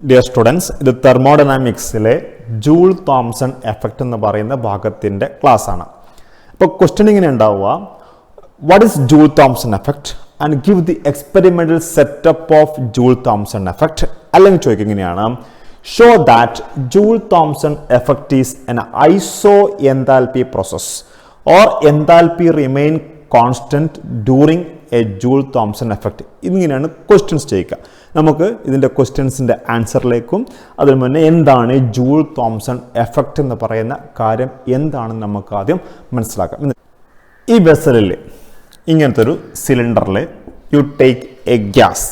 Dear students, ഇത് തെർമോഡൈനാമിക്സിലെ joule Thomson effect എന്ന് പറയുന്ന ഭാഗത്തിൻ്റെ ക്ലാസ് ആണ്. അപ്പോൾ ക്വസ്റ്റ്യൻ ഇങ്ങനെ ഉണ്ടാവുക, what is Joule Thomson effect and give the experimental setup of Joule Thomson effect. അല്ലെങ്കിൽ ചോദിക്കുക ഇങ്ങനെയാണ്, show that Joule Thomson effect is an iso enthalpy process or enthalpy remain constant during a Joule Thomson effect. ഇങ്ങനെയാണ് questions ചെയ്യുക. നമുക്ക് ഇതിൻ്റെ ക്വസ്റ്റ്യൻസിൻ്റെ ആൻസറിലേക്കും അതിന് മുന്നേ എന്താണ് ജൂൾ തോംസൺ എഫക്റ്റ് എന്ന് പറയുന്ന കാര്യം എന്താണെന്ന് നമുക്ക് ആദ്യം മനസ്സിലാക്കാം. ഈ വെസലിൽ ഇങ്ങനത്തെ ഒരു സിലിണ്ടറിൽ യു ടേക്ക് എ ഗ്യാസ്.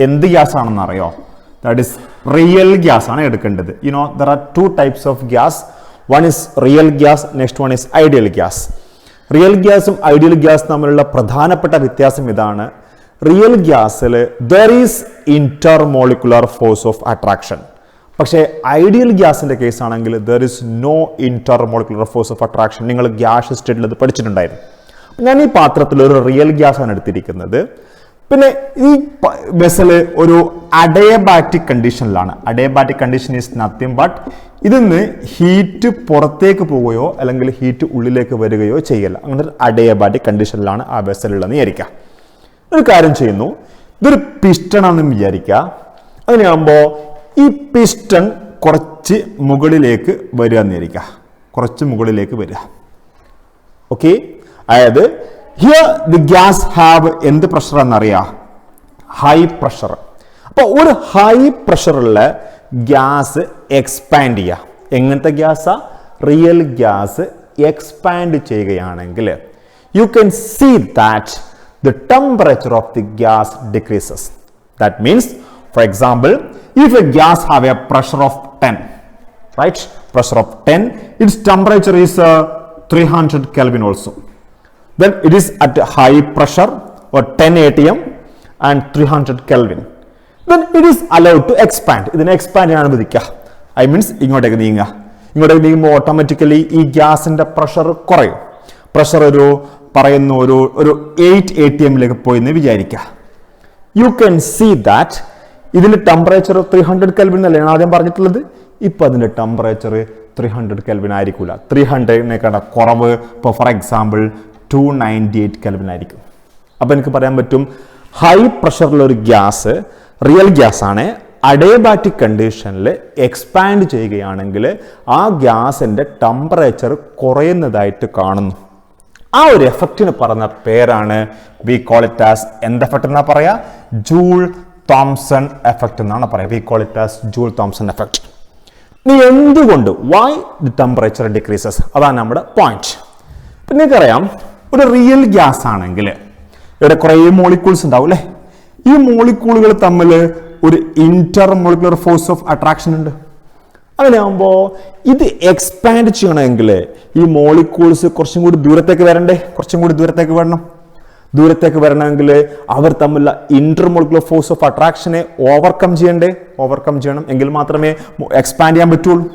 എന്ത് ഗ്യാസ് ആണെന്ന് അറിയോ? ദാറ്റ് ഈസ് റിയൽ ഗ്യാസ് ആണ് എടുക്കേണ്ടത്. You know there are two types of gas. One is real gas, next one is ideal gas. Real ഗ്യാസും ഐഡിയൽ ഗ്യാസും തമ്മിലുള്ള പ്രധാനപ്പെട്ട വ്യത്യാസം ഇതാണ്. റിയൽ ഗ്യാസിൽ there is intermolecular force of attraction. പക്ഷേ ഐഡിയൽ ഗ്യാസിൻ്റെ കേസ് ആണെങ്കിൽ there is no intermolecular force of attraction. നിങ്ങൾ ഗ്യാസ് സ്റ്റഡിയിൽ അത് പഠിച്ചിട്ടുണ്ടായിരുന്നു. ഞാൻ ഈ പാത്രത്തിൽ ഒരു റിയൽ ഗ്യാസ് ആണ് എടുത്തിരിക്കുന്നത്. പിന്നെ ഈ വെസല് ഒരു അഡയബാറ്റിക് കണ്ടീഷനിലാണ്. Adiabatic condition is nothing but ഇതിന്ന് ഹീറ്റ് പുറത്തേക്ക് പോവുകയോ അല്ലെങ്കിൽ ഹീറ്റ് ഉള്ളിലേക്ക് വരികയോ ചെയ്യല്ല. അങ്ങനെ ഒരു അഡയബാറ്റിക് കണ്ടീഷനിലാണ് ആ വെസലുള്ളതെന്ന് വിചാരിക്കുക. ഒരു കാര്യം ചെയ്യുന്നു, ഇതൊരു പിസ്റ്റൺ ആണെന്ന് വിചാരിക്കുക. അങ്ങനെയാകുമ്പോൾ ഈ പിസ്റ്റൺ കുറച്ച് മുകളിലേക്ക് വരിക എന്ന് വിചാരിക്കുക. കുറച്ച് മുകളിലേക്ക് വരിക. ഓക്കെ, അതായത് ഹിയർ ദി ഗ്യാസ് ഹാവ് എന്ത് പ്രഷർ എന്നറിയാം? High pressure. അപ്പോൾ ഒരു ഹൈ പ്രഷറുള്ള ഗ്യാസ് എക്സ്പാൻഡ് ചെയ്യുക. എങ്ങനത്തെ ഗ്യാസാ? റിയൽ ഗ്യാസ് എക്സ്പാൻഡ് ചെയ്യുകയാണെങ്കിൽ you can see that the temperature of the gas decreases. That means, for example, if a gas have a pressure of 10, right? Pressure of 10, its temperature is 300 Kelvin also. Then it is at high pressure or 10 atm and 300 Kelvin. Then it is allowed to expand. ഇതിനെ expand ചെയ്യാൻ അനുവദിക്കുക. I means ഇങ്ങോട്ടേക്ക് നീങ്ങുക. ഇങ്ങോട്ടേക്ക് നീങ്ങുമ്പോൾ automatically ഈ ഗ്യാസിന്റെ pressure കുറയും. പ്രഷർ പറയുന്ന ഒരു 8 atm പോയി എന്ന് വിചാരിക്കുക. യു ക്യാൻ സീ ദാറ്റ് ഇതിന്റെ ടെമ്പറേച്ചർ 300 കെൽവിൻ അല്ലേ ആദ്യം പറഞ്ഞിട്ടുള്ളത്. ഇപ്പൊ അതിന്റെ ടെമ്പറേച്ചർ 300 കെൽവിൻ ആയിരിക്കില്ല. 300 കുറവ്. ഇപ്പോൾ ഫോർ എക്സാമ്പിൾ 298 കെൽവിൻ ആയിരിക്കും. അപ്പൊ എനിക്ക് പറയാൻ പറ്റും, ഹൈ പ്രഷറിലുള്ള ഒരു ഗ്യാസ് റിയൽ ഗ്യാസ് ആണ്. അഡയബാറ്റിക് കണ്ടീഷനിൽ എക്സ്പാൻഡ് ചെയ്യുകയാണെങ്കിൽ ആ ഗ്യാസിന്റെ ടെമ്പറേച്ചർ കുറയുന്നതായിട്ട് കാണുന്നു. ആ ഒരു എഫക്റ്റിന് പറഞ്ഞ പേരാണ് വി കോൾ ഇറ്റ് ആസ് എന്ത് എഫക്റ്റ് എന്നാ പറയാ? ജൂൾ തോംസൺ എഫക്റ്റ് എന്നാണ് പറയാ. We call it as Joule Thomson effect. നീ എന്തുകൊണ്ട് വൈ ദി ടെമ്പറേച്ചർ ഡിക്രീസസ്, അതാണ് നമ്മുടെ പോയിന്റ്. പിന്നെ നിങ്ങൾക്കറിയാം, ഒരു റിയൽ ഗ്യാസ് ആണെങ്കിൽ ഇവിടെ കുറേ മോളിക്യൂൾസ് ഉണ്ടാവും അല്ലേ? ഈ മോളിക്യൂളുകൾ തമ്മിൽ ഒരു ഇന്റർമോളിക്കുലർ ഫോഴ്സ് ഓഫ് അട്രാക്ഷൻ ഉണ്ട്. അങ്ങനെയാകുമ്പോൾ ഇത് എക്സ്പാൻഡ് ചെയ്യണമെങ്കിൽ ഈ മോളിക്യൂൾസ് കുറച്ചും കൂടി ദൂരത്തേക്ക് വരണ്ടേ? കുറച്ചും കൂടി ദൂരത്തേക്ക് വരണം. ദൂരത്തേക്ക് വരണമെങ്കിൽ അവർ തമ്മിലുള്ള ഇന്റർമോളിക്കുലർ ഫോഴ്സ് ഓഫ് അട്രാക്ഷനെ ഓവർകം ചെയ്യണ്ടേ? ഓവർകം ചെയ്യണം. എങ്കിൽ മാത്രമേ എക്സ്പാൻഡ് ചെയ്യാൻ പറ്റുള്ളൂ.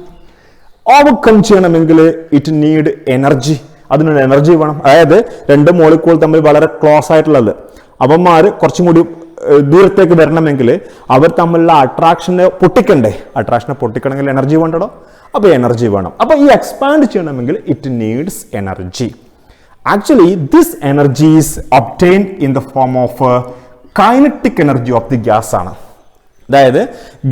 ഓവർകം ചെയ്യണമെങ്കിൽ ഇറ്റ് നീഡ് എനർജി. അതിനൊരു എനർജി വേണം. അതായത് രണ്ട് മോളിക്യൂൾ തമ്മിൽ വളരെ ക്ലോസ് ആയിട്ടുള്ളത് അവന്മാർ കുറച്ചും കൂടി ദൂരത്തേക്ക് വരണമെങ്കിൽ അവർ തമ്മിലുള്ള അട്രാക്ഷനെ പൊട്ടിക്കണ്ടേ? അട്രാക്ഷനെ പൊട്ടിക്കണമെങ്കിൽ എനർജി വേണ്ടോ? അപ്പോൾ എനർജി വേണം. അപ്പോൾ ഈ എക്സ്പാൻഡ് ചെയ്യണമെങ്കിൽ it needs energy. Actually this energy is obtained in the form of kinetic energy of the gas ആണ്. അതായത്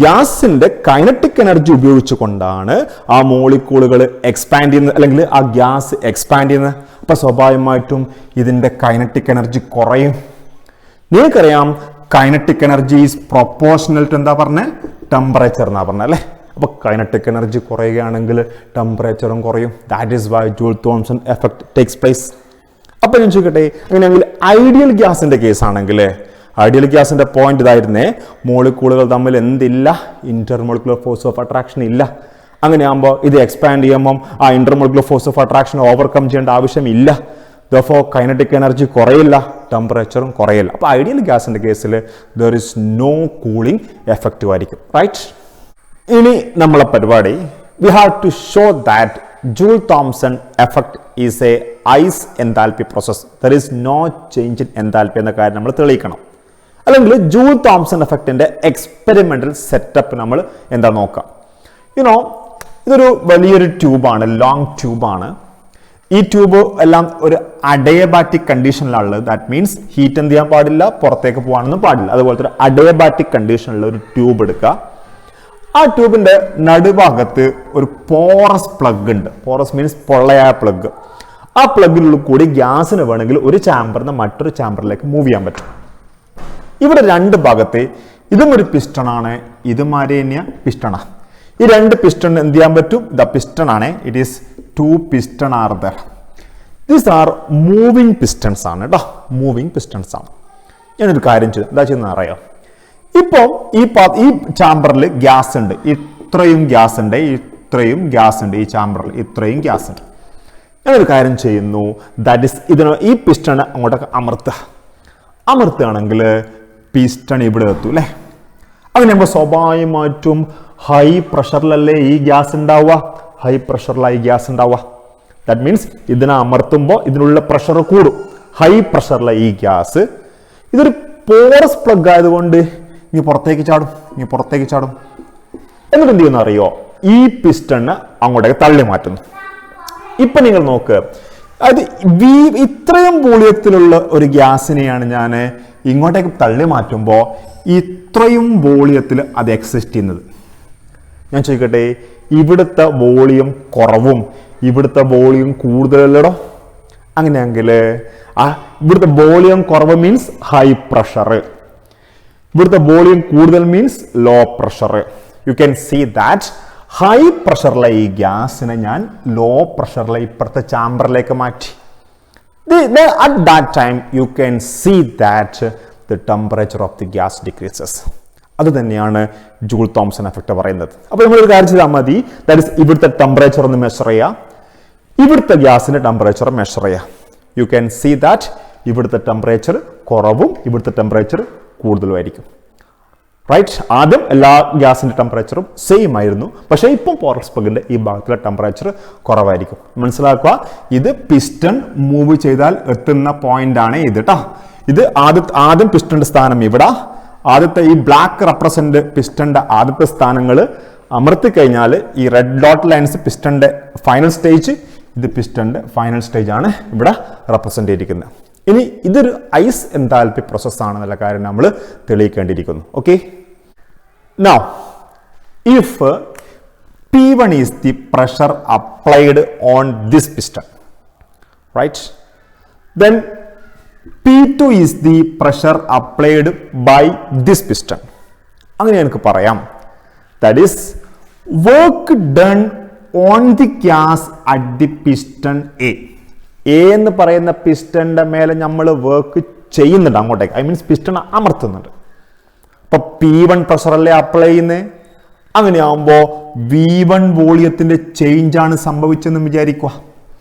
ഗ്യാസിന്റെ കൈനറ്റിക് എനർജി ഉപയോഗിച്ചുകൊണ്ടാണ് ആ മോളിക്യൂളുകൾ എക്സ്പാൻഡ് ചെയ്യുന്നത്, അല്ലെങ്കിൽ ആ ഗ്യാസ് എക്സ്പാൻഡ് ചെയ്യുന്നത്. അപ്പൊ സ്വാഭാവികമായിട്ടും ഇതിന്റെ കൈനറ്റിക് എനർജി കുറയും. നിങ്ങൾക്കറിയാം, kinetic energy is proportional to എന്താ പറഞ്ഞ ടെമ്പറേച്ചർ എന്നാ പറഞ്ഞ അല്ലേ? അപ്പൊ കൈനറ്റിക് എനർജി കുറയുകയാണെങ്കിൽ ടെമ്പറേച്ചറും കുറയും. That is why Joule Thomson effect takes place. അപ്പൊ ഞാൻ ചോദിക്കട്ടെ, അങ്ങനെയാണെങ്കിൽ ഐഡിയൽ ഗ്യാസിന്റെ കേസ് ആണെങ്കിൽ ഐഡിയൽ ഗ്യാസിന്റെ പോയിന്റ് ഇതായിരുന്നേ, മോളിക്യൂളുകൾ തമ്മിൽ എന്തില്ല? ഇന്റർമോളിക്കുലർ ഫോഴ്സ് ഓഫ് അട്രാക്ഷൻ ഇല്ല. അങ്ങനെയാകുമ്പോൾ ഇത് എക്സ്പാൻഡ് ചെയ്യുമ്പം ആ intermolecular force of attraction overcome ചെയ്യേണ്ട ആവശ്യമില്ല. Therefore, kinetic energy കുറയില്ല, ടെമ്പറേച്ചറും കുറയില്ല. അപ്പോൾ ഐഡിയൽ ഗ്യാസിന്റെ കേസിൽ there is no cooling effective ആയിരിക്കും. റൈറ്റ്? ഇനി നമ്മളെ പരിപാടി, we have to show that Joule Thomson effect is a isenthalpic process. There is no change in enthalpy എന്ന കാര്യം നമ്മൾ തെളിയിക്കണം. അല്ലെങ്കിൽ ജൂൾ തോംസൺ എഫക്റ്റിന്റെ എക്സ്പെരിമെന്റൽ സെറ്റപ്പ് നമ്മൾ എന്താ നോക്കാം. ഇതൊരു വലിയൊരു ട്യൂബാണ്, ലോങ് ട്യൂബാണ്. ഈ ട്യൂബ് എല്ലാം ഒരു അഡയബാറ്റിക് കണ്ടീഷനിലുള്ളത്. ദാറ്റ് മീൻസ് ഹീറ്റ് എന്ത് ചെയ്യാൻ പാടില്ല, പുറത്തേക്ക് പോകാനൊന്നും പാടില്ല. അതുപോലത്തെ ഒരു അഡയബാറ്റിക് കണ്ടീഷനിലുള്ള ഒരു ട്യൂബ് എടുക്കുക. ആ ട്യൂബിന്റെ നടുഭാഗത്ത് ഒരു പോറസ് പ്ലഗ് ഉണ്ട്. പോറസ് മീൻസ് പൊള്ളയായ പ്ലഗ്. ആ പ്ലഗിനുള്ളിൽ കൂടി ഗ്യാസിന് വേണമെങ്കിൽ ഒരു ചാമ്പറിൽ നിന്ന് മറ്റൊരു ചാമ്പറിലേക്ക് മൂവ് ചെയ്യാൻ പറ്റും. ഇവിടെ രണ്ട് ഭാഗത്ത് ഇതും ഒരു പിസ്റ്റണാണ്, ഇതുമാതിരി തന്നെ പിസ്റ്റണാണ്. ഈ രണ്ട് പിസ്റ്റൺ എന്ത് ചെയ്യാൻ പറ്റും? ദ പിസ്റ്റൺ ആണ്. It is two piston are there. These are moving pistons ആണ് കേട്ടോ, മൂവിങ് പിസ്റ്റൺസ് ആണ്. ഞാനൊരു കാര്യം ചെയ്തു, എന്താ ചെയ്യുന്ന അറിയാം. ഇപ്പോൾ ഈ ചാമ്പറിൽ ഗ്യാസ് ഉണ്ട്, ഇത്രയും ഗ്യാസ് ഉണ്ട്, ഇത്രയും ഗ്യാസ് ഉണ്ട്. ഈ ചാമ്പറിൽ ഇത്രയും ഗ്യാസ് ഉണ്ട്. ഞാനൊരു കാര്യം ചെയ്യുന്നു, ദാറ്റ് ഇസ് ഈ പിസ്റ്റൺ അങ്ങോട്ടൊക്കെ അമർത്തുകയാണെങ്കിൽ പിസ്റ്റൺ ഇവിടെ എത്തും അല്ലേ. അങ്ങനെ നമ്മൾ സ്വാഭാവികമായിട്ടും ഹൈ പ്രഷറിലല്ലേ ഈ ഗ്യാസ് ഉണ്ടാവുക, ഹൈ പ്രഷറിലായി ഗ്യാസ് ഉണ്ടാവുക. ദാറ്റ് മീൻസ് ഇതിനെ അമർത്തുമ്പോൾ ഇതിനുള്ള പ്രഷർ കൂടും. ഹൈ പ്രഷറിലെ ഈ ഗ്യാസ് ഇതൊരു പോറസ് പ്ലഗ് ആയതുകൊണ്ട് ഇനി പുറത്തേക്ക് ചാടും. എന്നിട്ട് എന്ത് ചെയ്യുന്ന അറിയോ, ഈ പിസ്റ്റണ് അങ്ങോട്ടേക്ക് തള്ളി മാറ്റുന്നു. ഇപ്പൊ നിങ്ങൾ നോക്ക്, അത് ഇത്രയും വോളിയത്തിലുള്ള ഒരു ഗ്യാസിനെയാണ് ഞാൻ ഇങ്ങോട്ടേക്ക് തള്ളി മാറ്റുമ്പോൾ ഇത്രയും വോളിയത്തിൽ അത് എക്സിസ്റ്റ് ചെയ്യുന്നത്. ഞാൻ ചോദിക്കട്ടെ, ഇവിടുത്തെ വോളിയം കുറവും ഇവിടുത്തെ വോളിയം കൂടുതലല്ലോ. അങ്ങനെയെങ്കിൽ ഇവിടുത്തെ വോളിയം കുറവ് മീൻസ് ഹൈ പ്രഷർ, ഇവിടുത്തെ വോളിയം കൂടുതൽ means low pressure. You can see that high പ്രഷറിലെ ഈ ഗ്യാസിനെ ഞാൻ ലോ പ്രഷറിലെ ഇപ്പുറത്തെ ചാമ്പറിലേക്ക് മാറ്റി. At that time you can see that the temperature of the gas decreases. അത് തന്നെയാണ് ജൂൾ തോംസൺ എഫക്റ്റ് പറയുന്നത്. അപ്പോൾ നമ്മളൊരു കാര്യം ചെയ്താൽ മതി, ദാറ്റ് ഇസ് ഇവിടുത്തെ ടെമ്പറേച്ചർ ഒന്ന് മെഷർ ചെയ്യുക, ഇവിടുത്തെ ഗ്യാസിന്റെ ടെമ്പറേച്ചർ മെഷർ ചെയ്യുക. യു ക്യാൻ സീ ദാറ്റ് ഇവിടുത്തെ ടെമ്പറേച്ചർ കുറവും ഇവിടുത്തെ ടെമ്പറേച്ചർ കൂടുതലുമായിരിക്കും. റൈറ്റ്, ആദ്യം എല്ലാ ഗ്യാസിന്റെ ടെമ്പറേച്ചറും സെയിം ആയിരുന്നു, പക്ഷേ ഇപ്പം പോറസ് പ്ലഗിന്റെ ഈ ഭാഗത്തിലെ ടെമ്പറേച്ചർ കുറവായിരിക്കും. മനസ്സിലാക്കുക, ഇത് പിസ്റ്റൺ മൂവ് ചെയ്താൽ എത്തുന്ന പോയിന്റ് ആണ് ഇത് കേട്ടോ. ഇത് ആദ്യം പിസ്റ്റന്റെ സ്ഥാനം ഇവിടെ, ആദ്യത്തെ ഈ ബ്ലാക്ക് റെപ്രസെന്റ് പിസ്റ്റന്റെ ആദ്യത്തെ സ്ഥാനങ്ങൾ അമർത്തി കഴിഞ്ഞാൽ ഈ റെഡ് ഡോട്ട് ലൈൻസ് പിസ്റ്റന്റെ ഫൈനൽ സ്റ്റേജ്, ഇത് പിസ്റ്റന്റെ ഫൈനൽ സ്റ്റേജ് ആണ് ഇവിടെ റെപ്രസെന്റ് ചെയ്തിരിക്കുന്നത്. ഇനി ഇതൊരു ഐസ് എൻതാൽപ്പി പ്രോസസ് ആണെന്നുള്ള കാര്യം നമ്മൾ തെളിയിക്കേണ്ടിയിരിക്കുന്നു. Okay, now if P1 is the pressure applied on this piston, right? Then P2 is the pressure applied by this piston. അങ്ങനെ എനിക്ക് പറയാം, that is work done on the gas at the piston A. A എന്ന് പറയുന്ന പിസ്റ്റന്റെ മേലെ നമ്മൾ work ചെയ്യുന്നുണ്ട് അങ്ങോട്ടേക്ക്, I means piston അമർത്തുന്നുണ്ട്. അപ്പൊ P1 പ്രഷറല്ലേ അപ്ലൈ ചെയ്യുന്നത്. അങ്ങനെയാകുമ്പോൾ V1 വോളിയത്തിന്റെ ചേഞ്ച് ആണ് സംഭവിച്ചെന്ന് വിചാരിക്കുക.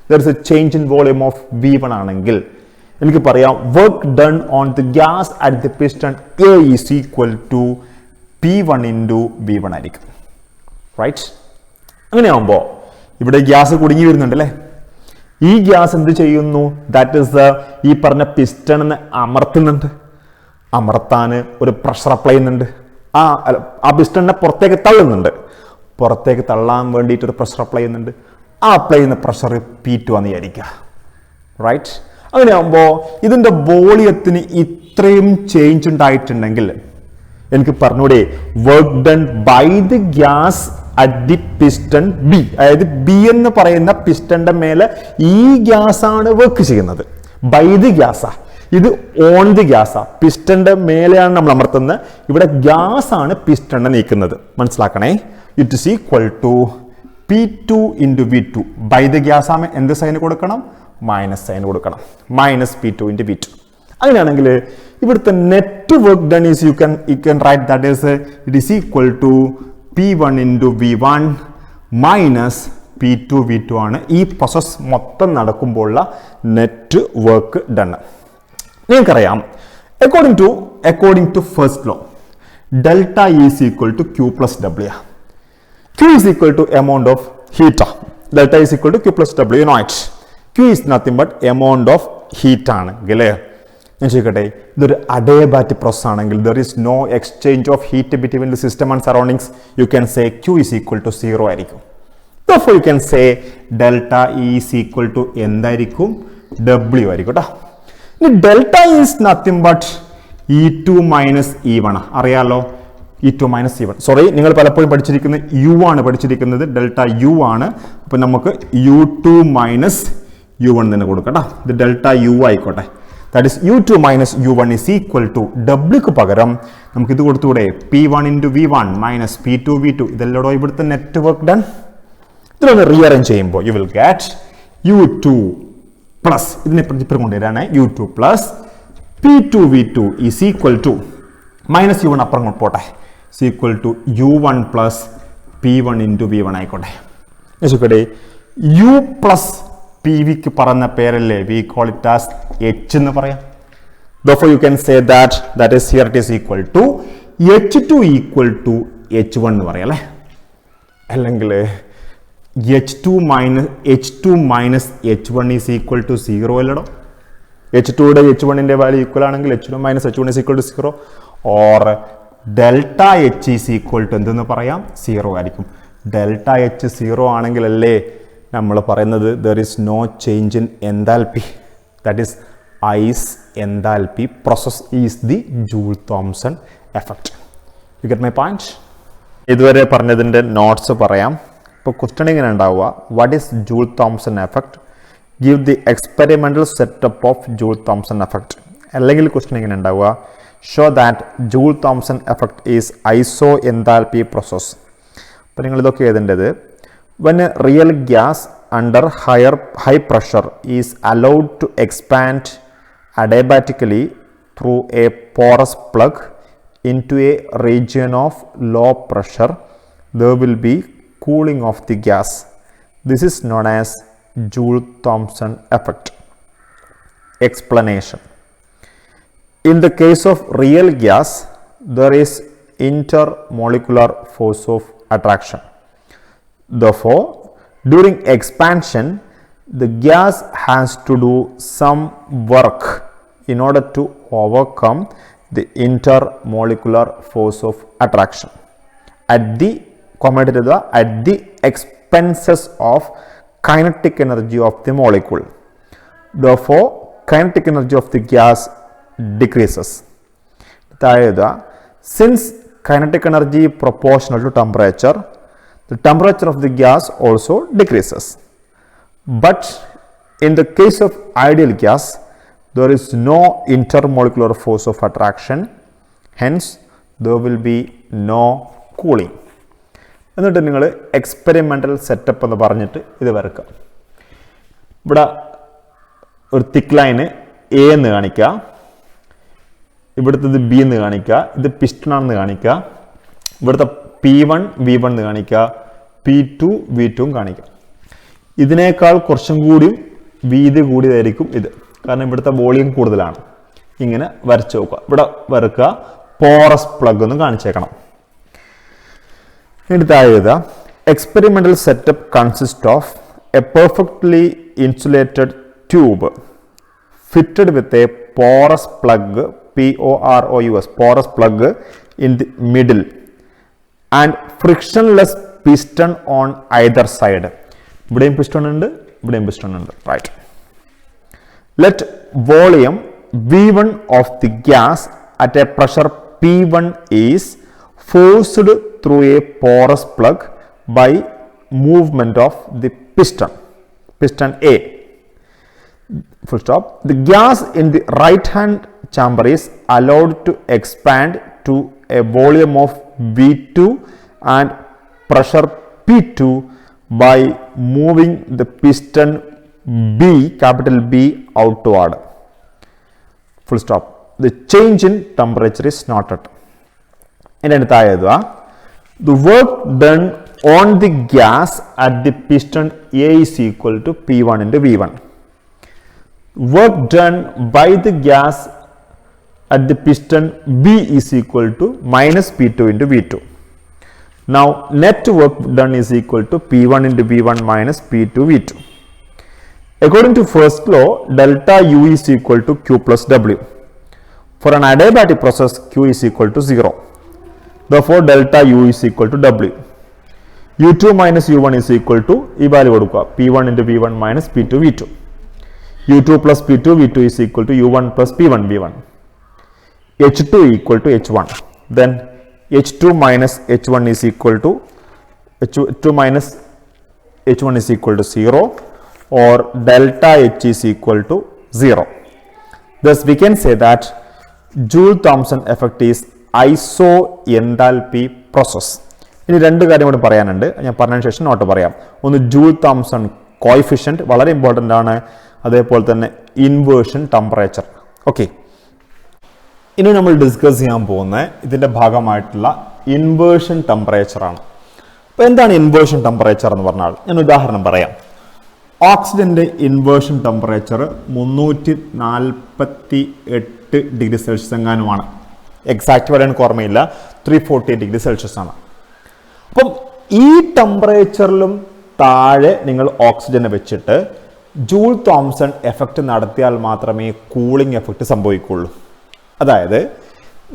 There is a change in volume of V1 ആണെങ്കിൽ എനിക്ക് പറയാം work done on the gas at the piston A is equal to P1 into V1 ആയിരിക്കും. റൈറ്റ്, അങ്ങനെയാകുമ്പോൾ ഇവിടെ ഗ്യാസ് കുടുങ്ങി വരുന്നുണ്ട് അല്ലേ. ഈ ഗ്യാസ് എന്ത് ചെയ്യുന്നു, ദാറ്റ് ഇസ് ഈ പറഞ്ഞ പിസ്റ്റണിനെ അമർത്തുന്നുണ്ട്. അമർത്താൻ ഒരു പ്രഷർ അപ്ലൈ ചെയ്യുന്നുണ്ട്. ആ പിസ്റ്റണിനെ പുറത്തേക്ക് തള്ളുന്നുണ്ട്. പുറത്തേക്ക് തള്ളാൻ വേണ്ടിയിട്ട് ഒരു പ്രഷർ അപ്ലൈ ചെയ്യുന്നുണ്ട്. ആ അപ്ലൈ ചെയ്യുന്ന പ്രഷർ P2 ആണെന്ന് വിചാരിക്കുക. റൈറ്റ്, അങ്ങനെയാകുമ്പോൾ ഇതിൻ്റെ വോളിയത്തിന് ഇത്രയും ചേഞ്ച് ഉണ്ടായിട്ടുണ്ടെങ്കിൽ എനിക്ക് പറഞ്ഞൂടെ work done by the gas at the piston B, അതായത് ബി എന്ന് പറയുന്ന പിസ്റ്റന്റെ മേലെ ഈ ഗ്യാസ് ആണ് വർക്ക് ചെയ്യുന്നത്. ബൈ ദി ഗ്യാസാ, ഇത് ഓൺ ദി ഗ്യാസാ. പിസ്റ്റന്റെ മേലെയാണ് നമ്മൾ അമർത്തുന്നത്, ഇവിടെ ഗ്യാസ് ആണ് പിസ്റ്റനെ നീക്കുന്നത്. മനസ്സിലാക്കണേ, it is equal to P2 into V2. By the gas ആകുമ്പോൾ എന്ത് സൈൻ കൊടുക്കണം, മൈനസ് സൈൻ കൊടുക്കണം. Minus P2 into V2. അങ്ങനെയാണെങ്കിൽ ഇവിടുത്തെ net work done is you can write that is it is equal to P1 into V1 minus P2 V2 ആണ് ഈ process മൊത്തം നടക്കുമ്പോഴുള്ള നെറ്റ് വർക്ക് ഡൺ. നിങ്ങൾക്കറിയാം, according to first law delta is equal to Q plus W. Q is equal to amount of heat, delta is equal to Q plus W. Note Q is nothing but amount of heat ആണ് അല്ലേ. ഞാൻ ചോദിക്കട്ടെ, ഇതൊരു adiabatic process ആണെങ്കിൽ there is no exchange of heat between the system and surroundings, you can say Q is equal to 0 ആയിരിക്കും. Therefore you can say delta E is equal to എന്തായിരിക്കും? W ആയിരിക്കും കേട്ടോ. ഇനി delta is nothing but E2 minus E1 അറിയാലോ. E2 minus E1, sorry, നിങ്ങൾ പലപ്പോഴും പഠിച്ചിരിക്കുന്നത് U ആണ് പഠിച്ചിരിക്കുന്നത്, delta U ആണ്. അപ്പം നമുക്ക് U2 മൈനസ് U1 തന്നെ കൊടുക്കാം കേട്ടോ. ഇത് ഡെൽറ്റ U ആയിക്കോട്ടെ. That is U2 minus U1 is equal to Wക്ക് പകരം നമുക്ക് ഇത് കൊടുത്തുകൂടെ? P1 into V1 minus P2 V2. ഇതെല്ലാം ഇവിടുത്തെ നെറ്റ്വർക്ക് ഡൺ. ഇതിലൊന്ന് റീഅറേഞ്ച് ചെയ്യുമ്പോൾ you will get U2 plus, ഇതിനെ ഇപ്പം കൊണ്ടുവരാണ്, U2 plus P2 V2 is equal to minus U1 അപ്പുറം പോട്ടെ, is equal to U1 plus P1 into V1 ആയിക്കോട്ടെ. U പ്ലസ് PVക്ക് പറഞ്ഞ പേരല്ലേ, we call it as H എന്ന് പറയാം. Therefore you can say that is here it is equal to H2 equal to H1 എന്ന് പറയാം അല്ലേ. അല്ലെങ്കിൽ H2 minus H1 is equal to 0 അല്ലടോ. H2യുടെ H1ന്റെ വാല്യൂ ഈക്വൽ ആണെങ്കിൽ H2 minus H1 is equal to 0, or delta H is equal to എന്തെന്ന് പറയാം? 0 ആയിരിക്കും. Delta H 0 ആണെങ്കിലല്ലേ നമ്മൾ പറയുന്നത് there is no change in enthalpy, that is isenthalpic process is the Joule Thomson effect. You get my point? ഇതുവരെ പറഞ്ഞതിൻ്റെ notes പറയാം. ഇപ്പോൾ ക്വസ്റ്റ്യൻ ഇങ്ങനെ ഉണ്ടാവുക, what is Joule Thomson effect, give the experimental setup of Joule Thomson effect. അല്ലെങ്കിൽ question ഇങ്ങനെ ഉണ്ടാവുക, show that Joule-Thomson effect is isoenthalpy process. അപ്പോൾ നിങ്ങൾ ഇതൊക്കെ എഴുതേണ്ടത്, when a real gas under high pressure is allowed to expand adiabatically through a porous plug into a region of low pressure, there will be cooling of the gas. This is known as Joule-Thomson effect. Explanation. In the case of real gas, there is intermolecular force of attraction. Therefore, during expansion, the gas has to do some work in order to overcome the intermolecular force of attraction at the expenses of kinetic energy of the molecule. Therefore, kinetic energy of the gas decreases. Since kinetic energy proportional to temperature, the temperature of the gas also decreases. But in the case of ideal gas, there is no intermolecular force of attraction, hence there will be no cooling. എന്നിട്ട് നിങ്ങൾ experimental setup എന്ന് പറഞ്ഞിട്ട് ഇത് വരക്കുക. ഇവിടെ ഒരു തിക്ക് line A എന്ന് കാണിക്കുക, ഇവിടുത്തെ ബി എന്ന് കാണിക്കുക, ഇത് പിസ്റ്റൺ ആണെന്ന് കാണിക്കുക, ഇവിടുത്തെ P1 V1 എന്ന് കാണിക്കുക, P2 V2 കാണിക്കുക. ഇതിനേക്കാൾ കുറച്ചും കൂടി വീതി കൂടിയതായിരിക്കും ഇത്, കാരണം ഇവിടുത്തെ വോളിയം കൂടുതലാണ്. ഇങ്ങനെ വരച്ച് നോക്കുക, ഇവിടെ വരക്കുക, പോറസ് പ്ലഗ് എന്ന് കാണിച്ചേക്കണം. എന്നിട്ട് എഴുതുക, experimental setup consist of A perfectly insulated tube fitted with a porous plug, POROUS, porous plug in the middle and frictionless piston on either side. ഇവിടെയും piston ഉണ്ട്, ഇവിടെയും piston ഉണ്ട്, right. Let volume V1 of the gas at a pressure P1 is forced through a porous plug by movement of the piston A. Full stop. The gas in the right hand chamber is allowed to expand to a volume of V2 and pressure P2 by moving the piston B, capital B, outward. Full stop. The change in temperature is noted. The work done on the gas at the piston A is equal to P1 into V1. Work done by the gas at the piston B is equal to minus P2 into V2. Now net work done is equal to P1 into V1 minus P2 V2. According to first law, delta U is equal to Q plus W. For an adiabatic process, Q is equal to 0. Therefore, delta U is equal to W. U2 minus U1 is equal to ഈ value കൊടുക്കുക P1 into V1 minus P2 V2. U2 plus P2 V2 is equal to U1 plus P1 V1. H2 equal to H1. Then H2 minus H1 is equal to H2 minus H1 is equal to 0, or delta H is equal to 0. Thus, we can say that Joule-Thomson effect is isoenthalpy process. ഇനി രണ്ട് കാര്യം കൂടി പറയാനുണ്ട്. ഞാൻ പറഞ്ഞതിന് ശേഷം not പറയാം. ഒന്ന് ജൂൾ-തോംസൺ കോഎഫിഷ്യന്റ് വളരെ ഇമ്പോർട്ടൻ്റ് ആണ്. അതേപോലെ തന്നെ ഇൻവേർഷൻ ടെമ്പറേച്ചർ. ഓക്കെ, ഇനി നമ്മൾ ഡിസ്കസ് ചെയ്യാൻ പോകുന്ന ഇതിൻ്റെ ഭാഗമായിട്ടുള്ള ഇൻവേർഷൻ ടെമ്പറേച്ചർ ആണ്. അപ്പോൾ എന്താണ് ഇൻവേർഷൻ ടെമ്പറേച്ചർ എന്ന് പറഞ്ഞാൽ ഞാൻ ഉദാഹരണം പറയാം. ഓക്സിജൻ്റെ ഇൻവേർഷൻ ടെമ്പറേച്ചർ 348 ഡിഗ്രി സെൽഷ്യസ് എങ്ങാനുമാണ്. എക്സാക്റ്റ് വരെ എനിക്ക് ഓർമ്മയില്ല. 348 ഡിഗ്രി സെൽഷ്യസ് ആണ്. അപ്പം ഈ ടെമ്പറേച്ചറിലും താഴെ നിങ്ങൾ ഓക്സിജനെ വെച്ചിട്ട് ജൂൾ-തോംസൺ എഫക്റ്റ് നടത്തിയാൽ മാത്രമേ കൂളിംഗ് എഫക്റ്റ് സംഭവിക്കുള്ളൂ. അതായത്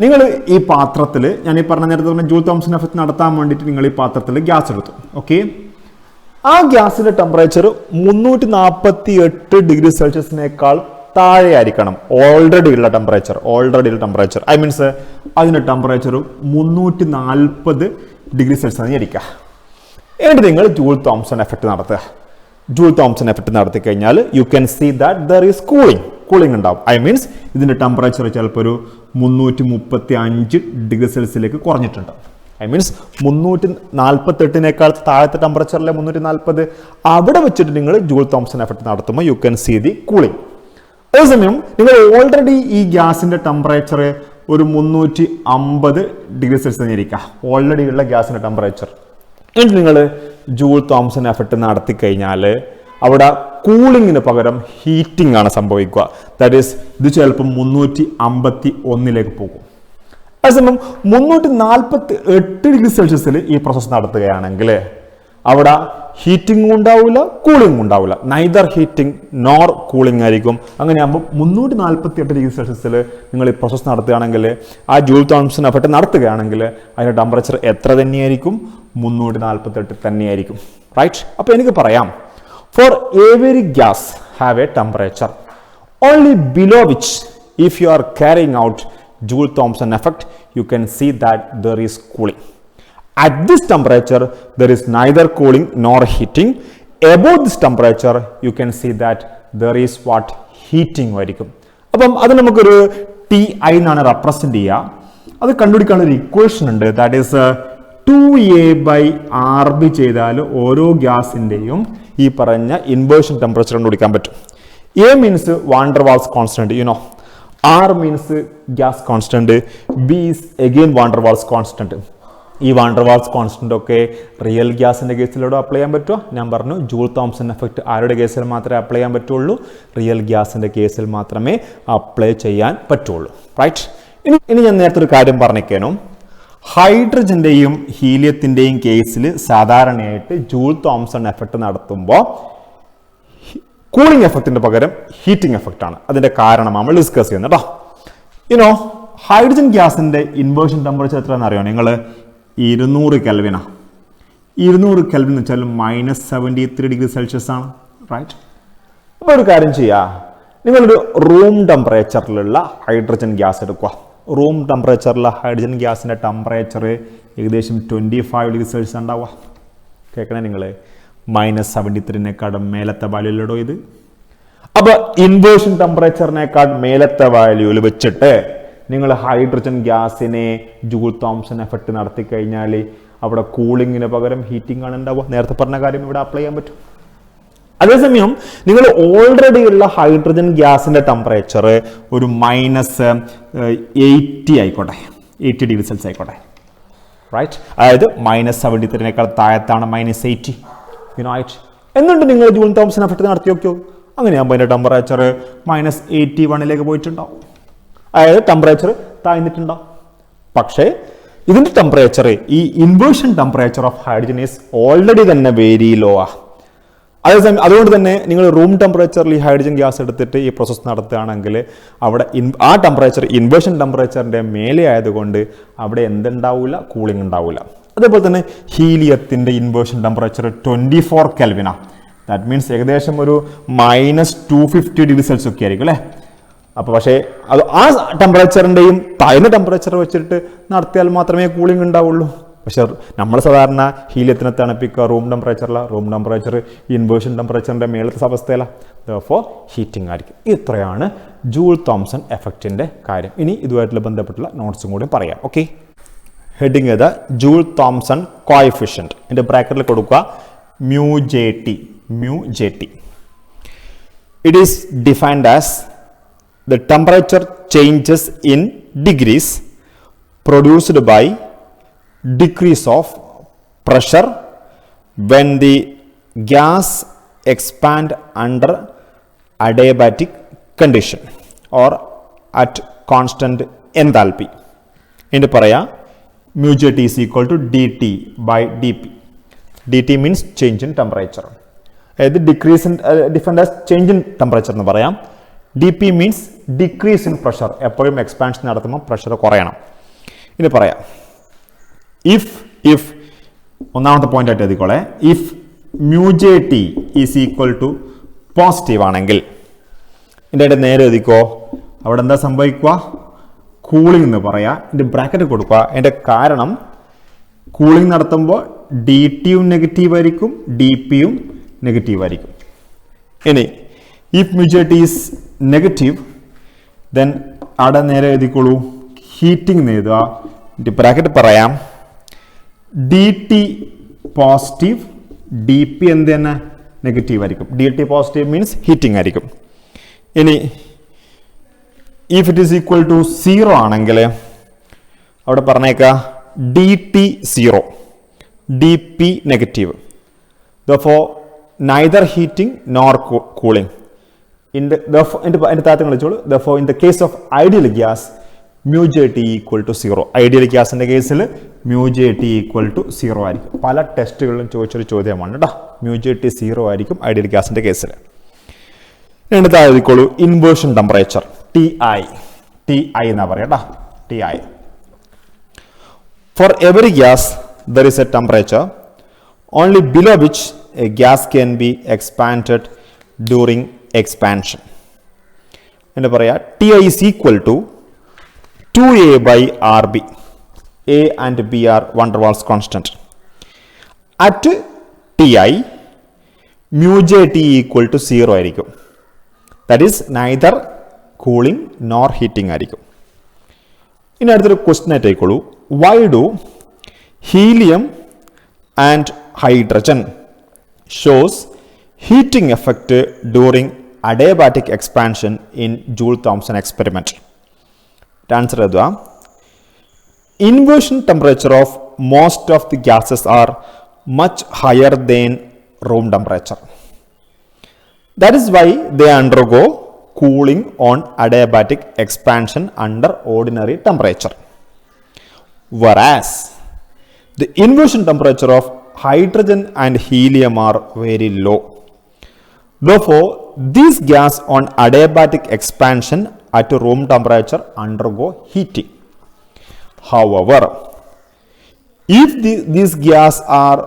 നിങ്ങൾ ഈ പാത്രത്തിൽ, ഞാൻ ഈ പറഞ്ഞ നേരത്തെ പറഞ്ഞ ജൂൾ-തോംസൺ എഫക്റ്റ് നടത്താൻ വേണ്ടിയിട്ട് നിങ്ങൾ ഈ പാത്രത്തിൽ ഗ്യാസ് എടുത്തു. ഓക്കെ, ആ ഗ്യാസിന്റെ ടെമ്പറേച്ചർ 348 ഡിഗ്രി സെൽഷ്യസിനേക്കാൾ താഴെ ആയിരിക്കണം ഓൾറെഡി ഉള്ള ടെമ്പറേച്ചർ. ഐ മീൻസ് അതിന്റെ ടെമ്പറേച്ചർ 340 ഡിഗ്രി സെൽഷ്യസ് ആയിരിക്കുക. എന്നിട്ട് നിങ്ങൾ ജൂൾ-തോംസൺ എഫക്റ്റ് നടത്തുക. ജൂൾ-തോംസൺ എഫക്റ്റ് നടത്തി കഴിഞ്ഞാൽ you can see that there is cooling ഉണ്ടാവും. ഐ മീൻസ് ഇതിന്റെ ടെമ്പറേച്ചർ ചിലപ്പോൾ ഒരു 335 ഡിഗ്രി സെൽഷ്യസിലേക്ക് കുറഞ്ഞിട്ടുണ്ട്. ഐ മീൻസ് 348 താഴത്തെ ടെമ്പറേച്ചറിലെ 340 അവിടെ വെച്ചിട്ട് നിങ്ങൾ ജൂൾ-തോംസൺ എഫക്റ്റ് നടത്തുമ്പോൾ you can see the cooling. അതേസമയം നിങ്ങൾ ഓൾറെഡി ഈ ഗ്യാസിന്റെ ടെമ്പറേച്ചർ ഒരു 350 ഡിഗ്രി സെൽഷ്യസ് ആയിരിക്കുക ഓൾറെഡി ഉള്ള ഗ്യാസിന്റെ ടെമ്പറേച്ചർ. എന്നിട്ട് നിങ്ങൾ ജൂൾ-തോംസൺ എഫക്റ്റ് നടത്തി കഴിഞ്ഞാൽ അവിടെ കൂളിങ്ങിന് പകരം ഹീറ്റിംഗ് ആണ് സംഭവിക്കുക. ദാറ്റ് ഈസ് ഇത് ചിലപ്പോൾ 351 പോകും. അതേസമയം 348 ഡിഗ്രി സെൽഷ്യസിൽ ഈ പ്രോസസ്സ് നടത്തുകയാണെങ്കിൽ അവിടെ ഹീറ്റിംഗ് ഉണ്ടാവില്ല, കൂളിംഗ് ഉണ്ടാവില്ല. നൈദർ ഹീറ്റിംഗ് നോർ കൂളിംഗ് ആയിരിക്കും. അങ്ങനെയാകുമ്പോൾ 348 ഡിഗ്രി സെൽഷ്യസിൽ നിങ്ങൾ ഈ പ്രോസസ്സ് നടത്തുകയാണെങ്കിൽ, ആ ജൂൾ-തോംസൺ എഫക്റ്റ് നടത്തുകയാണെങ്കിൽ അതിൻ്റെ ടെമ്പറേച്ചർ എത്ര തന്നെയായിരിക്കും? 348 തന്നെയായിരിക്കും. റൈറ്റ്? അപ്പോൾ എനിക്ക് പറയാം, for every gas have A temperature only below which if you are carrying out Joule-Thomson effect, you can see that there is cooling. At this temperature, there is neither cooling nor heating. Above this temperature, you can see that there is what? Heating ആയിരിക്കും. അപ്പം അത് നമുക്കൊരു TI എന്നാണ് represent ചെയ്യുക. അത് കണ്ടുപിടിക്കാനുള്ള ഒരു equation ഉണ്ട്. ദാറ്റ് ഈസ് 2A/RB ചെയ്താൽ ഓരോ ഗ്യാസിൻ്റെയും ഈ പറഞ്ഞ ഇൻവേർഷൻ ടെമ്പറേച്ചർ കണ്ടുപിടിക്കാൻ പറ്റും. A means van der Waals constant, you know. R means gas constant, B is again van der Waals constant. ഈ വാൻ ഡെർ വാൾസ് കോൺസ്റ്റന്റ് ഒക്കെ റിയൽ ഗ്യാസിന്റെ കേസിലൂടെ അപ്ലൈ ചെയ്യാൻ പറ്റുമോ? ഞാൻ പറഞ്ഞു ജൂൾ-തോംസൺ എഫക്റ്റ് ആരുടെ കേസിൽ മാത്രമേ അപ്ലൈ ചെയ്യാൻ പറ്റുള്ളൂ? റിയൽ ഗ്യാസിന്റെ കേസിൽ മാത്രമേ അപ്ലൈ ചെയ്യാൻ പറ്റുള്ളൂ. റൈറ്റ്? ഇനി ഞാൻ നേരത്തെ ഒരു കാര്യം പറഞ്ഞേക്കാനോ, ഹൈഡ്രജന്റെയും ഹീലിയത്തിന്റെയും കേസിൽ സാധാരണയായിട്ട് ജൂൾ-തോംസൺ എഫക്റ്റ് നടത്തുമ്പോൾ കൂളിംഗ് എഫക്റ്റിന്റെ പകരം ഹീറ്റിംഗ് എഫക്റ്റ് ആണ്. അതിന്റെ കാരണം നമ്മൾ ഡിസ്കസ് ചെയ്യുന്നത് കേട്ടോ. യുനോ, ഹൈഡ്രജൻ ഗ്യാസിന്റെ ഇൻവേർഷൻ ടെമ്പറേച്ചർ എത്രയാണെന്ന് അറിയോ നിങ്ങൾ? 200 കെൽവിനാണ്. 200 കെൽവിൻ എന്ന് വെച്ചാൽ -73 ഡിഗ്രി സെൽഷ്യസ് ആണ്. റൈറ്റ്? അപ്പോൾ ഒരു കാര്യം ചെയ്യുക, നിങ്ങളൊരു റൂം ടെമ്പറേച്ചറിലുള്ള ഹൈഡ്രജൻ ഗ്യാസ് എടുക്കുക. റൂം ടെമ്പറേച്ചറിലുള്ള ഹൈഡ്രജൻ ഗ്യാസിന്റെ ടെമ്പറേച്ചർ ഏകദേശം 25 ഡിഗ്രി സെൽഷ്യസ് ഉണ്ടാവുക. കേൾക്കണേ നിങ്ങൾ? -73 മേലത്തെ വാല്യൂയിലിടോ ഇത്. അപ്പൊ ഇൻവേർഷൻ ടെമ്പറേച്ചറിനേക്കാൾ മേലത്തെ വാല്യൂവിൽ വെച്ചിട്ട് നിങ്ങൾ ഹൈഡ്രജൻ ഗ്യാസിനെ ജൂൾ-തോംസൺ എഫക്റ്റ് നടത്തി കഴിഞ്ഞാൽ അവിടെ കൂളിങ്ങിന് പകരം ഹീറ്റിംഗ് ആണ് ഉണ്ടാവുക. നേരത്തെ പറഞ്ഞ കാര്യം ഇവിടെ അപ്ലൈ ചെയ്യാൻ പറ്റും. അതേസമയം നിങ്ങൾ ഓൾറെഡി ഉള്ള ഹൈഡ്രജൻ ഗ്യാസിന്റെ ടെമ്പറേച്ചർ ഒരു -80 ആയിക്കോട്ടെ, 80 ഡിഗ്രി സെൽഷ്യസ് ആയിക്കോട്ടെ. റൈറ്റ്? അതായത് -73 താഴത്താണ് -80. എന്നിട്ട് നിങ്ങൾ ജൂൾ-തോംസൺ എഫക്റ്റ് നടത്തി നോക്കിയോ? അങ്ങനെയാകുമ്പോൾ അതിന്റെ ടെമ്പറേച്ചർ -81 പോയിട്ടുണ്ടാവും. അതായത് ടെമ്പറേച്ചർ താഴ്ന്നിട്ടുണ്ടാവും. പക്ഷേ ഇതിന്റെ ടെമ്പറേച്ചർ, ഈ inversion temperature of hydrogen is already തന്നെ വെരി ലോ ആ. അതേസമയം അതുകൊണ്ട് തന്നെ നിങ്ങൾ റൂം ടെമ്പറേച്ചറിൽ ഈ ഹൈഡ്രജൻ ഗ്യാസ് എടുത്തിട്ട് ഈ പ്രോസസ്സ് നടത്തുകയാണെങ്കിൽ അവിടെ ആ ടെമ്പറേച്ചർ ഇൻവേർഷൻ ടെമ്പറേച്ചറിൻ്റെ മേലെ ആയതുകൊണ്ട് അവിടെ എന്തുണ്ടാവില്ല, കൂളിംഗ് ഉണ്ടാവില്ല. അതേപോലെ തന്നെ ഹീലിയത്തിൻ്റെ ഇൻവേർഷൻ ടെമ്പറേച്ചർ 24 കെൽവിനാണ്. ദാറ്റ് മീൻസ് ഏകദേശം ഒരു -250 ഒക്കെ ആയിരിക്കും അല്ലേ. അപ്പോൾ പക്ഷേ അത് ആ ടെമ്പറേച്ചറിൻ്റെയും താഴ്ന്ന ടെമ്പറേച്ചർ വെച്ചിട്ട് നടത്തിയാൽ മാത്രമേ കൂളിംഗ് ഉണ്ടാവുള്ളൂ. പക്ഷെ നമ്മൾ സാധാരണ ഹീലിയത്തിനെ തണുപ്പിക്കുക റൂം ടെമ്പറേച്ചർ ഇൻവേർഷൻ ടെമ്പറേച്ചറിൻ്റെ മേളത്തെ അവസ്ഥയില, ദെർഫോർ ഹീറ്റിംഗ് ആയിരിക്കും. ഇത്രയാണ് ജൂൾ തോംസൺ എഫക്റ്റിൻ്റെ കാര്യം. ഇനി ഇതുമായിട്ടുള്ള ബന്ധപ്പെട്ടുള്ള നോട്ട്സും കൂടി പറയാം. ഓക്കെ, ഹെഡിങ് ചെയ്ത ജൂൾ തോംസൺ കോഎഫിഷ്യൻറ്റ് എൻ്റെ ബ്രാക്കറ്റിൽ കൊടുക്കുക μJT. It is defined as the temperature changes in degrees produced by decrease of pressure when the gas expand under adiabatic condition or at constant enthalpy. In paraya μJT is equal to dt by dp. dt means change in temperature. അതായത് decrease in defined as change in temperature എന്ന് പറയാം. dp means decrease in pressure. എപ്പോഴും expansion നടത്തുമ്പോൾ pressure കുറയണം. ഇനി പറയാം if ഒന്നാമത്തെ point ആയിട്ട് എഴുതിക്കോളെ. If μJT is equal to positive ആണെങ്കിൽ ഇതിൻ്റെ ആയിട്ട് നേരെ എഴുതിക്കോ. അവിടെ എന്താ സംഭവിക്കുക? കൂളിംഗ് എന്ന് പറയാം. ഇതിൻ്റെ ബ്രാക്കറ്റ് കൊടുക്കുക. അതിൻ്റെ കാരണം കൂളിംഗ് നടത്തുമ്പോൾ ഡിടിയും നെഗറ്റീവ് ആയിരിക്കും, ഡിപിയും നെഗറ്റീവ് ആയിരിക്കും. ഇനി if μJT is negative then അവിടെ നേരെ എഴുതിക്കോളൂ ഹീറ്റിംഗ് എന്ന് എഴുതുക. ഇതിൻ്റെ ബ്രാക്കറ്റ് പറയാം dt പോസിറ്റീവ്, dp എന്ത് തന്നെ നെഗറ്റീവ് ആയിരിക്കും. dt പോസിറ്റീവ് മീൻസ് ഹീറ്റിംഗ് ആയിരിക്കും. ഇനി if it is equal to 0 ആണെങ്കിൽ അവിടെ പറഞ്ഞേക്കാം dt 0, dp negative. Therefore neither heating nor cooling. അതിൻ്റെ താഴത്ത് കളിച്ചോളൂ. Therefore in the case of ideal gas μJT equal to 0. Ideal ഗ്യാസിൻ്റെ കേസിൽ μJT equal to 0 ആയിരിക്കും. പല ടെസ്റ്റുകളിലും ചോദിച്ചൊരു ചോദ്യമാണ് കേട്ടോ. μJT 0 ആയിരിക്കും ഐഡിയൽ ഗ്യാസിൻ്റെ കേസിൽ. രണ്ട് താഴെ എഴുതിക്കോളൂ ഇൻവേർഷൻ ടെമ്പറേച്ചർ TI എന്നാ പറയാം കേട്ടോ. TI. For every gas there is a temperature only below which a gas can be expanded during expansion. എന്താ പറയാ TI is equal to 2A by RB. A and B are van der Waals constant. At TI μJT equal to 0 ആയിരിക്കും. That is neither cooling nor heating ആയിരിക്കും. ഇനി അടുത്തൊരു question ആയിട്ട് ആയിക്കോളൂ. Why do helium and hydrogen shows heating effect during adiabatic expansion in Joule-Thomson experiment? Answer edha. Inversion temperature of most of the gases are much higher than room temperature. That is why they undergo cooling on adiabatic expansion under ordinary temperature. Whereas the inversion temperature of hydrogen and helium are very low. Therefore, these gas on adiabatic expansion at room temperature undergo heating. However, if these gas are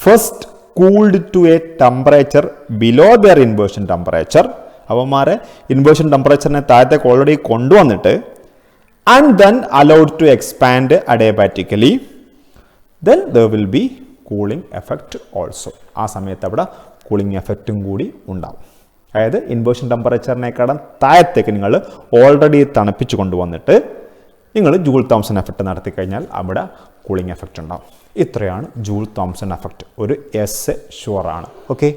first cooled to a temperature below their inversion temperature, avamare inversion temperature ne taathe already konduvanittu and then allowed to expand adiabatically, then there will be cooling effect also. ആ സമയത്ത് അവിടെ cooling എഫക്റ്റും കൂടി ഉണ്ടാവും. അതായത് inversion ടെമ്പറേച്ചറിനേക്കാളും താഴത്തേക്ക് നിങ്ങൾ already തണുപ്പിച്ച് കൊണ്ടുവന്നിട്ട് നിങ്ങൾ ജൂൾ തോംസൺ എഫക്റ്റ് നടത്തി കഴിഞ്ഞാൽ അവിടെ കൂളിംഗ് എഫക്റ്റ് ഉണ്ടാവും. ഇത്രയാണ് ജൂൾ തോംസൺ എഫക്റ്റ്. ഒരു എസ് ഷുവറാണ്. ഓക്കെ.